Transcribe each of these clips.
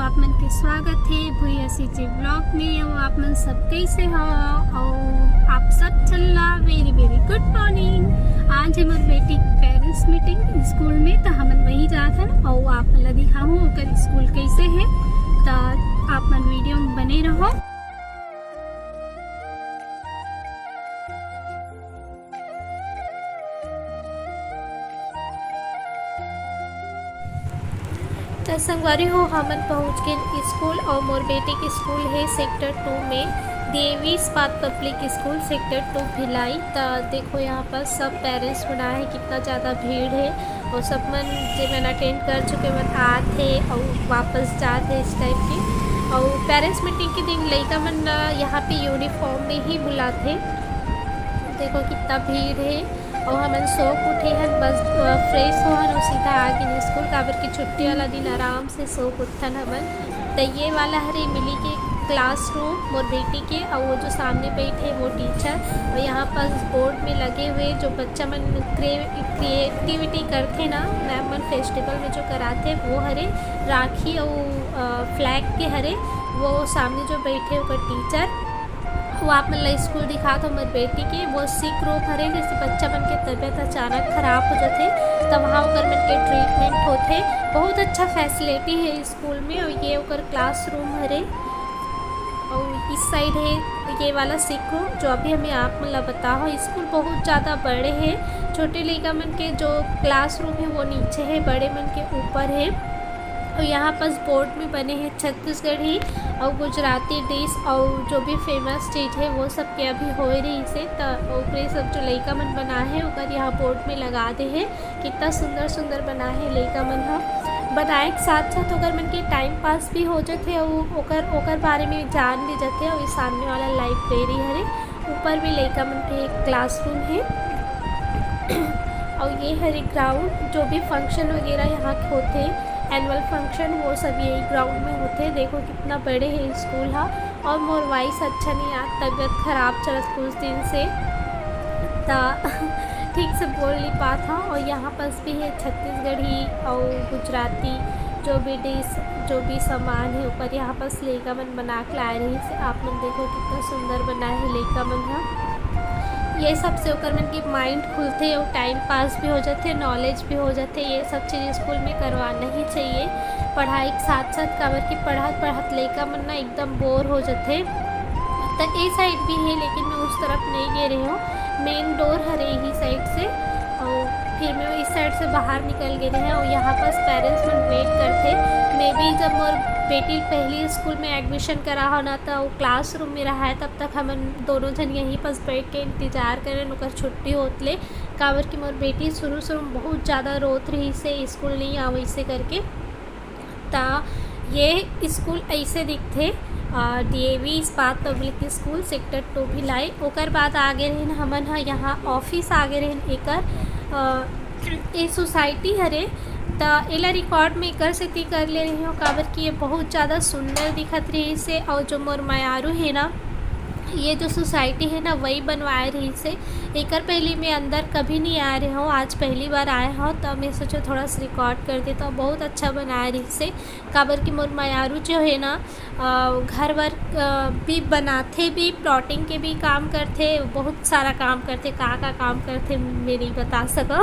आप मन के स्वागत है भूया सीजे ब्लॉग में। और आप मन सब कैसे हो और आप सब चल रहा वेरी वेरी गुड मॉर्निंग। आज है मोर बेटी पेरेंट्स मीटिंग स्कूल में, तो हम वहीं जात हन और आप मन दिखाऊँ ओकर स्कूल कैसे है, तो आप मन वीडियो में बने रहो। तो संगवारी हो हमन पहुँच गए स्कूल और मोर बेटे के स्कूल है सेक्टर 2 में, देवी इस्पात पब्लिक स्कूल सेक्टर 2 भिलाई। तो देखो यहाँ पर सब पेरेंट्स बना है, कितना ज़्यादा भीड़ है और सब मन जो मैंने अटेंड कर चुके मन आते और वापस जाते इस टाइप की। और पेरेंट्स मीटिंग के दिन लड़का मन यहाँ पे यूनिफॉर्म में ही बुलाते। देखो कितना भीड़ है और हमन सोक उठे हैं, बस फ्रेश हो और सीधा आ गए स्कूल। काबर की छुट्टी वाला दिन आराम से सोक उठन हमन। तो ये वाला हरे मिली के क्लासरूम मोर बेटी के, और वो जो सामने बैठे वो टीचर। और यहाँ पर बोर्ड में लगे हुए जो बच्चा मन क्रिएटिविटी करते ना, मैम मन फेस्टिवल में जो कराते वो हरे राखी और फ्लैग के हरे, वो सामने जो बैठे वो टीचर। वो आप मतलब स्कूल दिखा तो मेरी बेटी की वो सिक रोग हरे, जैसे बच्चा मन के तबीयत अचानक ख़राब हो जाते तब वहाँ ओकर मन के ट्रीटमेंट होते। बहुत अच्छा फैसिलिटी है स्कूल में। और ये ओकर क्लासरूम हरे और इस साइड है ये वाला सिक रूम जो अभी हमें आप मतलब बताओ। स्कूल बहुत ज़्यादा बड़े हैं, छोटे लड़का मन के जो क्लासरूम है वो नीचे है, बड़े मन के ऊपर है। और यहाँ पर बोर्ड में बने हैं छत्तीसगढ़ी और गुजराती डिश और जो भी फेमस चीज़ है वो सब के अभी हो रही से। तो सब जो लड़का मन बना है ओकर यहाँ बोर्ड में लगा दे है। कितना सुंदर सुंदर बना है लड़का मन हा बनाए के साथ साथ ओकर मन के टाइम पास भी हो जाते और ओकर बारे में जान भी जाते। और सामने वाला लाइब्रेरी हरे, ऊपर भी लड़का मन के एक क्लासरूम है। और ये हरे ग्राउंड जो भी फंक्शन वगैरह यहाँ के होते एनुअल फंक्शन वो सब यही ग्राउंड में होते। देखो कितना बड़े है स्कूल हा। और मोर वाइस अच्छा नहीं आ, तबीयत ख़राब चलत कुछ दिन से, तो ठीक से बोल नहीं पाता। और यहाँ पास भी है छत्तीसगढ़ी और गुजराती जो भी डिश जो भी सामान है ऊपर यहाँ पास लड़का मन बना के लाए रही से। आप मन देखो कितना सुंदर बना है लड़का मन हा। ये सब से ओकर मन की माइंड खुलते और टाइम पास भी हो जाते, नॉलेज भी हो जाते। ये सब चीज़ स्कूल में करवाना ही चाहिए पढ़ाई के साथ साथ। काबर की पढ़त लड़का मन ना एकदम बोर हो जाते। तो ये साइड भी है लेकिन मैं उस तरफ नहीं गए रही हूँ, मेन डोर हरे ही साइड से। और फिर मैं इस साइड से बाहर निकल गए हैं और यहाँ पास पेरेंट्स मन वेट करते। मैं भी जब मोर बेटी पहली स्कूल में एडमिशन करा हो ना तो वो क्लासरूम में रहा है, तब तक हम दोनों जन यहीं पास बैठ के इंतज़ार करें ओकर छुट्टी होतले। काबर की मोर बेटी शुरू में बहुत ज़्यादा रोत रही से स्कूल नहीं आवे इसे करके। ता ये स्कूल ऐसे दिखते देवी इस्पात पब्लिक स्कूल सेक्टर 2 भिलाई। ओकर बाद आगे रहन हमन हा यहाँ ऑफिस आगे रहन एकर ये सोसाइटी हरे। तो एला रिकॉर्ड में कर से कर ले रही हूँ काबर कि ये बहुत ज़्यादा सुंदर दिखत रही से। और जो मोर मायारू है ना, ये जो सोसाइटी है ना वही बनवाए रही से। एकर पहले मैं अंदर कभी नहीं आ रही हूँ, आज पहली बार आया हूँ, तो मैं सोचा थोड़ा सा रिकॉर्ड कर देता हूँ। बहुत अच्छा बनाया रही से। काबर की मोर मायारू जो है ना घर वर भी बनाते भी, प्लॉटिंग के भी काम करते, बहुत सारा काम करते। का काम करते मैं नहीं बता सका।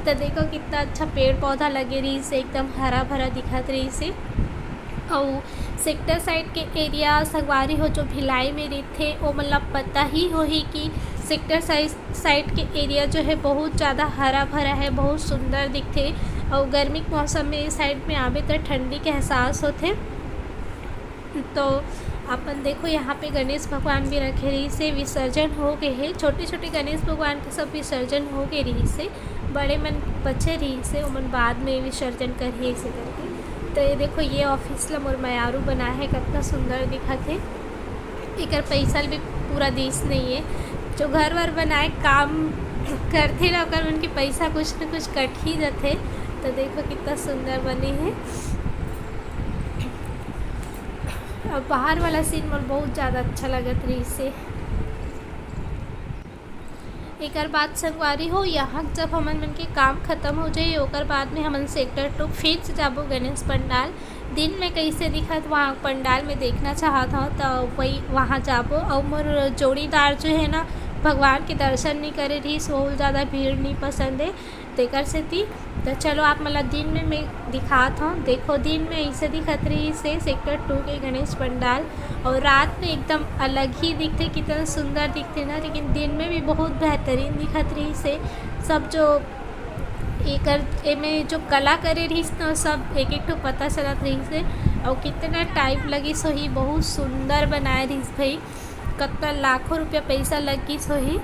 तो देखो कितना अच्छा पेड़ पौधा लगे रही से, एकदम हरा भरा दिखत रही से। और सेक्टर साइड के एरिया संगवारी हो जो भिलाई में रहते वो मतलब पता ही हो ही कि सेक्टर साइड के एरिया जो है बहुत ज़्यादा हरा भरा है, बहुत सुंदर दिखते। और गर्मी के मौसम में इस साइड में आवे तो ठंडी के एहसास होते। तो अपन देखो यहाँ पे गणेश भगवान भी रखे रही से, विसर्जन हो गए हैं। छोटे छोटे गणेश भगवान के सब विसर्जन हो गए रही से, बड़े मन बचे रही से मन बाद में विसर्जन करिए इसे करके। तो ये देखो ये ऑफिस ला मोर मायारू बना है, कितना सुंदर दिखत है। एकर पैसा भी पूरा देश नहीं है, जो घर वर बनाए काम करते ना ओकर उनके पैसा कुछ न कुछ कट ही जाते। तो देखो कितना सुंदर बने हैं। और बाहर वाला सीन मोर बहुत ज़्यादा अच्छा लगत रही से। एक बात संगवारी हो, यहाँ जब हमन मन के काम खत्म हो जाए ओकर बाद में हमन सेक्टर 2 फिर से जाबो गणेश पंडाल। दिन में कैसे दिखत वहाँ पंडाल में देखना चाहत हूँ, तो वही वहाँ जाबो। और मोर जोड़ीदार जो है ना, भगवान के दर्शन नहीं करे रही, बहुत ज़्यादा भीड़ नहीं पसंद है तेकर से थी। तो चलो आप मतलब दिन में मैं दिखात हूँ। देखो दिन में ऐसे दिखत रही से सेक्टर 2 के गणेश पंडाल, और रात में एकदम अलग ही दिखते, कितना सुंदर दिखते ना। लेकिन दिन में भी बहुत बेहतरीन दिखत रही से। सब जो एक में जो कला करे रही ना, सब एक एक तो पता चलत रही से। और कितना टाइम लगी सो ही, बहुत सुंदर बनाए रही भाई, कितना लाखों रुपया पैसा लगी सो ही।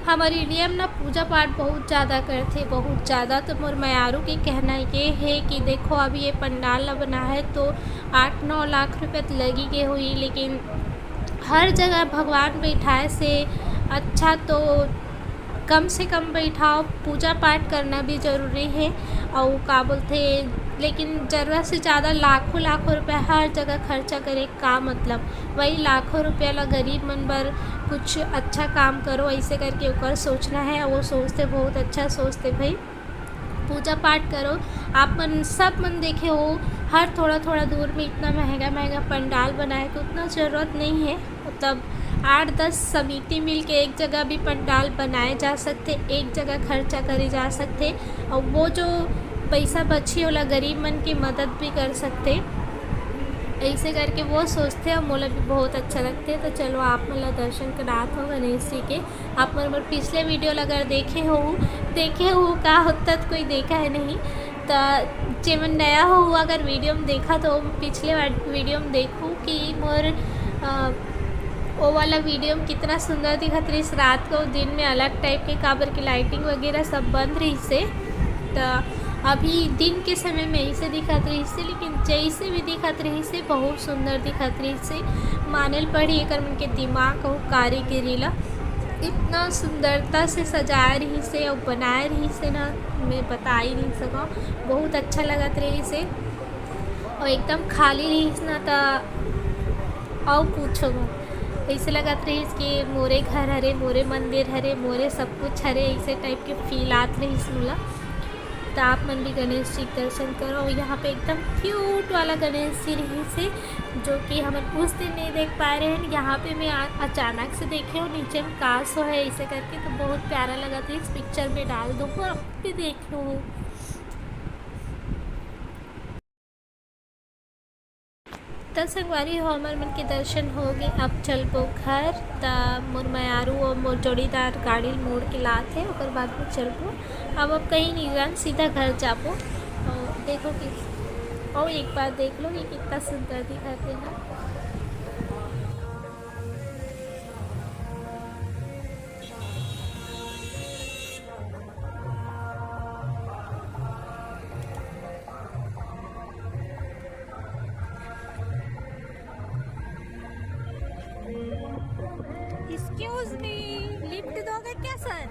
हमारे इंडिया में ना पूजा पाठ बहुत ज़्यादा करते, बहुत ज़्यादा। तो मोर मयारू के कहना ये है कि देखो अभी ये पंडाल ना बना है तो 8-9 लाख रुपये तो लगी के हुई, लेकिन हर जगह भगवान बैठाए से अच्छा तो कम से कम बैठाओ। पूजा पाठ करना भी ज़रूरी है, और का बोलते, लेकिन ज़रूरत से ज़्यादा लाखों लाखों रुपया हर जगह खर्चा करे का मतलब। वही लाखों रुपया ला गरीब मन बर कुछ अच्छा काम करो, ऐसे करके ऊपर सोचना है। वो सोचते बहुत अच्छा सोचते भाई, पूजा पाठ करो। आप मन सब मन देखे हो, हर थोड़ा थोड़ा दूर में इतना महंगा महंगा पंडाल बनाए तो उतना ज़रूरत नहीं है। मतलब 8-10 समिति मिल के एक जगह भी पंडाल बनाए जा सकते, एक जगह खर्चा करे जा सकते, और वो जो पैसा बची वाला गरीब मन की मदद भी कर सकते। ऐसे करके वो सोचते हैं, और मोला भी बहुत अच्छा लगते हैं। तो चलो आप मतलब दर्शन करात हो गणेश जी के। आप मतलब पिछले वीडियो अगर देखे हो का होता तो कोई देखा है नहीं, तो जेमन नया हो अगर वीडियो में देखा तो पिछले वीडियो में देखूँ कि मोर वो वाला वीडियो में कितना सुंदर दिखत रही रात को। दिन में अलग टाइप के काबर की लाइटिंग वगैरह सब बंद रही से, तो अभी दिन के समय में ऐसे दिखत रही से, लेकिन जैसे भी दिखत रही से बहुत सुंदर दिखत रही से। मानल पड़ी एक मन के दिमाग और कारीगरी ला इतना सुंदरता से सजाए रही से और बनाए रही से ना, मैं बता ही नहीं सका। बहुत अच्छा लगत रही से, और एकदम खाली रही ना, तो और पूछो ऐसे लगत रही कि मोरे घर हरे, मोरे मंदिर हरे, मोरे सब कुछ हरे, ऐसे टाइप के फील आत रही मुला। तो आप मन भी गणेश जी दर्शन करो। यहाँ पे एकदम क्यूट वाला गणेश जी रही से, जो कि हम उस दिन नहीं देख पा रहे हैं। यहाँ पे मैं अचानक से देखे हो, नीचे में कास हो है ऐसे करके, तो बहुत प्यारा लगा था। इस पिक्चर में डाल दो और भी देख लो। तो संगवारी हो, हमारे मन के दर्शन हो गए। अब चलबो घर। तो मोर मयारू और मोर जोड़ीदार गाड़ी मोड़ के लात है, और बाद में चलबो। अब कहीं नहीं जान, सीधा घर जाबो। और देखो कि और एक बार देख लो कि कितना सुंदर दिखाते हैं। एक्सक्यूज मी, लिफ्ट दोगे क्या सर?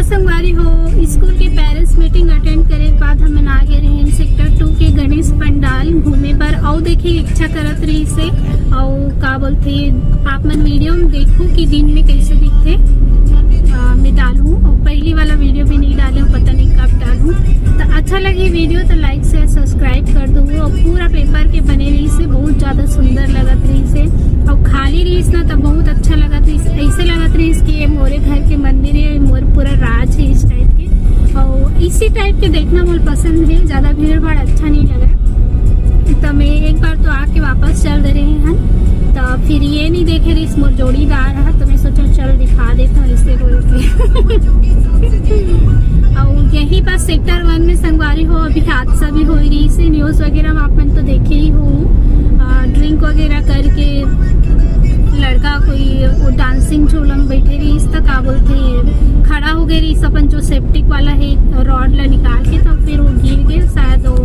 संगवारी हो, स्कूल के पेरेंट्स मीटिंग अटेंड करे के बाद हम आगे रहे सेक्टर 2 के गणेश पंडाल घूमे पर। और देखे इच्छा करत रही से, और का बोलते आप मन वीडियो में देखो कि दिन में कैसे दिखते। मैं डालूँ, और पहली वाला वीडियो भी नहीं डाले, पता नहीं कब डालूँ। तो अच्छा लगे वीडियो तो लाइक से सब्सक्राइब कर दो। और पूरा पेपर के बने रही से बहुत ज़्यादा सुंदर लगत रही से, और खाली रही ना तो बहुत अच्छा लगत रही। ऐसे लगत रही कि ये मोरे घर के मंदिर है, मोर पूरा राज है इस टाइप के। और इसी टाइप के देखना मुझे पसंद है, ज़्यादा भीड़ भाड़ अच्छा नहीं लगा। तो मैं एक बार तो आके वापस चल रहे हैं, तो फिर ये नहीं देखे रही मोर जोड़ीदार है, तो मैं सोचा चल दिखा देता हूँ इससे बोल के। और यही बस सेक्टर 1 में संगवारी हो, अभी हादसा भी हो रही से। न्यूज़ वगैरह में आप मन तो देखे ही हो, ड्रिंक वगैरह करके लड़का कोई वो डांसिंग झोला में बैठे रही, इस तक का बोलते खड़ा हो गए रही अपन जो सेप्टिक वाला है रॉड ला निकाल के, तो फिर वो गिर गए, शायद वो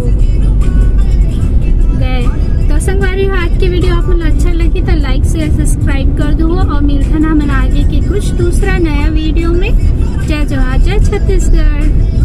है। तो संगवारी हो, आज की वीडियो आपको अच्छा लगी तो लाइक शेयर सब्सक्राइब कर दो और मिलता ना मन आगे के कुछ दूसरा नया वीडियो में। जय जवाहर, जय छत्तीसगढ़।